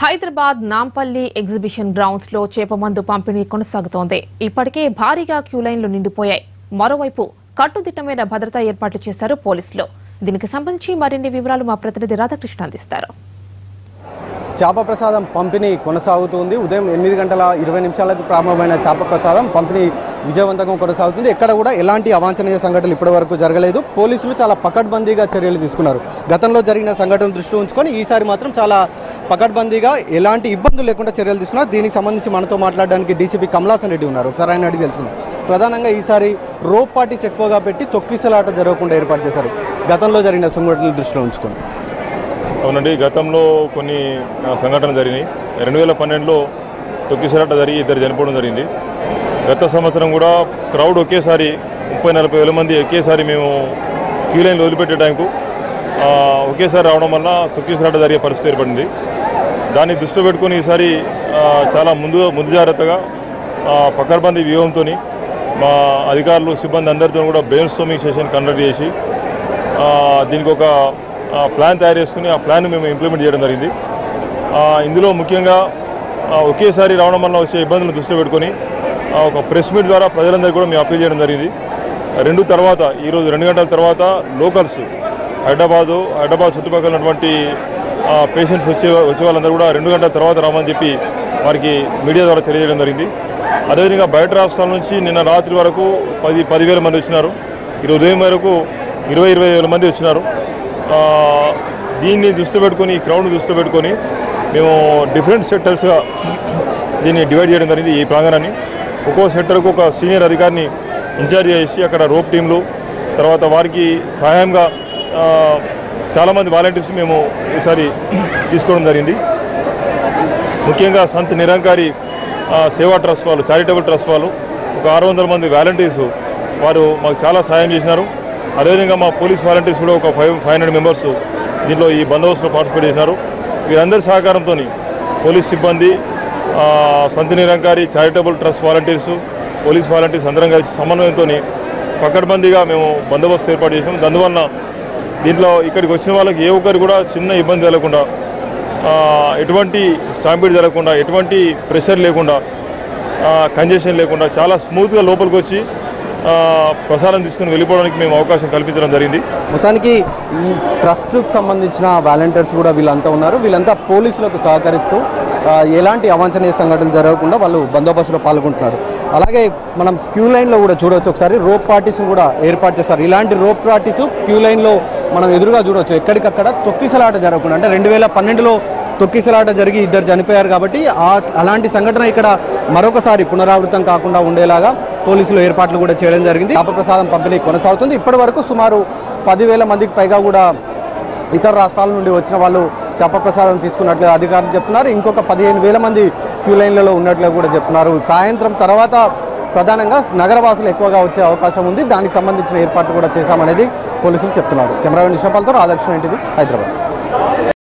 Hyderabad Nampally exhibition grounds లో చేపమందు పంపిణీ కొనసాగుతోంది. ఇప్పటికే భారీగా క్యూ లైన్లు నిండిపోయాయి. మరోవైపు కట్టుదిట్టమైన భద్రతా ఏర్పాట్లు చేశారు పోలీసులు. దీనికి సంబంధించి మరిన్ని వివరాలు మా ప్రతినిధి రాధాకృష్ణ అందిస్తారు. చేప ప్రసాదం పంపిణీ కొనసాగుతుంది. ఉదయం 8:20 ప్రారంభమైన చేప ప్రసాదం పంపిణీ విజయవంతంగా కొనసాగుతుంది. ఎక్కడ కూడా ఎలాంటి అవాంఛనీయ సంఘటనలు ఇప్పటివరకు జరగలేదు. పోలీసులు చాలా పకడ్బందీగా చర్యలు తీసుకున్నారు. గతంలో జరిగిన సంఘటనలు దృష్టిలో ఉంచుకొని ఈసారి మాత్రం చాలా పకడ్బందీగా ఎలాంటి ఇబ్బందులు లేకుండా చర్యలు తీసుకున్నారు. దీనికి సంబంధించి మనతో మాట్లాడడానికి డీసీపీ కమలాసన్ రెడ్డి ఉన్నారు. ఒకసారి ఆయన అడిగి తెలుసుకున్నాం. ప్రధానంగా ఈసారి రోప్ పార్టీస్ ఎక్కువగా పెట్టి తొక్కిసలాట జరగకుండా ఏర్పాటు చేశారు. గతంలో జరిగిన సంఘటనలు దృష్టిలో ఉంచుకొని. అవునండి, గతంలో కొన్ని సంఘటనలు జరిగినాయి. 2012లో తొక్కిసలాట జరిగి 2 చనిపోవడం జరిగింది. గత సంవత్సరం కూడా క్రౌడ్ ఒకేసారి 30-40 వేల మంది ఒకేసారి మేము క్యూ లైన్లో వదిలిపెట్టే టైంకు ఒకేసారి రావడం వల్ల తొక్కిసలాట జరిగే పరిస్థితి ఏర్పడింది. దాన్ని దృష్టిలో పెట్టుకొని ఈసారి చాలా ముందు జాగ్రత్తగా పకడ్బందీ వ్యూహంతో మా అధికారులు సిబ్బంది అందరితో కూడా బ్రెయిన్ స్టార్మింగ్ సెషన్ కండక్ట్ చేసి దీనికి ఒక ప్లాన్ తయారు చేసుకుని ఆ ప్లాన్ మేము ఇంప్లిమెంట్ చేయడం జరిగింది. ఇందులో ముఖ్యంగా ఒకేసారి రావడం వల్ల వచ్చే ఇబ్బందులను దృష్టిలో పెట్టుకొని ఒక ప్రెస్ మీట్ ద్వారా ప్రజలందరికీ కూడా మేము అప్పీల్ చేయడం జరిగింది. ఈరోజు 2 గంటల తర్వాత లోకల్స్ హైదరాబాద్ చుట్టుపక్కల ఉన్నటువంటి పేషెంట్స్ వచ్చే వాళ్ళందరూ కూడా 2 గంటల తర్వాత రామని చెప్పి వారికి మీడియా ద్వారా తెలియజేయడం జరిగింది. అదేవిధంగా బయట రాష్ట్రాల నుంచి నిన్న రాత్రి వరకు 10,000 మంది వచ్చినారు. ఈరోజు ఉదయం వరకు 20,000 మంది వచ్చినారు. దీన్ని దృష్టిలో పెట్టుకొని ఈ క్రౌడ్ని దృష్టిలో పెట్టుకొని మేము డిఫరెంట్ సెక్టర్స్గా దీన్ని డివైడ్ చేయడం జరిగింది. ఈ ప్రాంగణాన్ని ఒక్కో సెక్టర్కు ఒక సీనియర్ అధికారిని ఇన్ఛార్జ్ చేసి అక్కడ రోప్ టీంలు తర్వాత వారికి సహాయంగా చాలామంది వాలంటీర్స్ మేము ఈసారి తీసుకోవడం జరిగింది. ముఖ్యంగా సంత్ నిరంకారి సేవా ట్రస్ట్ వాళ్ళు, చారిటబుల్ ట్రస్ట్ వాళ్ళు ఒక 600 మంది వాలంటీర్స్ వారు మాకు చాలా సహాయం చేసినారు. అదేవిధంగా మా పోలీస్ వాలంటీర్స్ కూడా ఒక 500 మెంబర్స్ దీంట్లో ఈ బందోబస్తులో పార్టిసిపేట్ చేసినారు. వీరందరి సహకారంతో పోలీస్ సిబ్బంది, Sant Nirankari charitable trust volunteers, police volunteers అందరం కలిసి సమన్వయంతో పకడ్బందీగా మేము బందోబస్తు ఏర్పాటు చేసినాం. అందువలన దీంట్లో ఇక్కడికి వచ్చిన వాళ్ళకి ఏ ఒక్కరు కూడా చిన్న ఇబ్బంది జరగకుండా, ఎటువంటి స్టాంపీడ్ జరగకుండా, ఎటువంటి ప్రెషర్ లేకుండా, కంజెషన్ లేకుండా చాలా స్మూత్గా లోపలికి వచ్చి ప్రసారం తీసుకుని వెళ్ళిపోవడానికి మేము అవకాశం కల్పించడం జరిగింది. మొత్తానికి ఈ ట్రస్ట్కు సంబంధించిన వాలంటీర్స్ కూడా వీళ్ళంతా ఉన్నారు. వీళ్ళంతా పోలీసులకు సహకరిస్తూ ఎలాంటి అవాంఛనీయ సంఘటనలు జరగకుండా వాళ్ళు బందోబస్తులో పాల్గొంటున్నారు. అలాగే మనం క్యూ లైన్లో కూడా చూడవచ్చు. ఒకసారి రోప్ పార్టీస్ కూడా ఏర్పాటు చేస్తారు. ఇలాంటి రోప్ పార్టీస్ క్యూ లైన్లో మనం ఎదురుగా చూడవచ్చు. ఎక్కడికక్కడ తొక్కిసలాట జరగకుండా, అంటే 2012లో తొక్కిసలాట జరిగి 2 చనిపోయారు కాబట్టి అలాంటి సంఘటన ఇక్కడ మరొకసారి పునరావృతం కాకుండా ఉండేలాగా పోలీసులు ఏర్పాట్లు కూడా చేయడం జరిగింది. చేప ప్రసాదం పంపిణీ కొనసాగుతుంది. ఇప్పటి వరకు సుమారు 10,000 మందికి పైగా కూడా ఇతర రాష్ట్రాల నుండి వచ్చిన వాళ్ళు చేప ప్రసాదం తీసుకున్నట్లు అధికారులు చెప్తున్నారు. ఇంకొక 15,000 మంది క్యూ లైన్లలో ఉన్నట్లు కూడా చెప్తున్నారు. సాయంత్రం తర్వాత ప్రధానంగా నగరవాసులు ఎక్కువగా వచ్చే అవకాశం ఉంది. దానికి సంబంధించిన ఏర్పాట్లు కూడా చేశామనేది పోలీసులు చెప్తున్నారు. కెమెరామెన్ నిషాపాల్తో రాధాకృష్ణ, ఎన్టీవీ, హైదరాబాద్.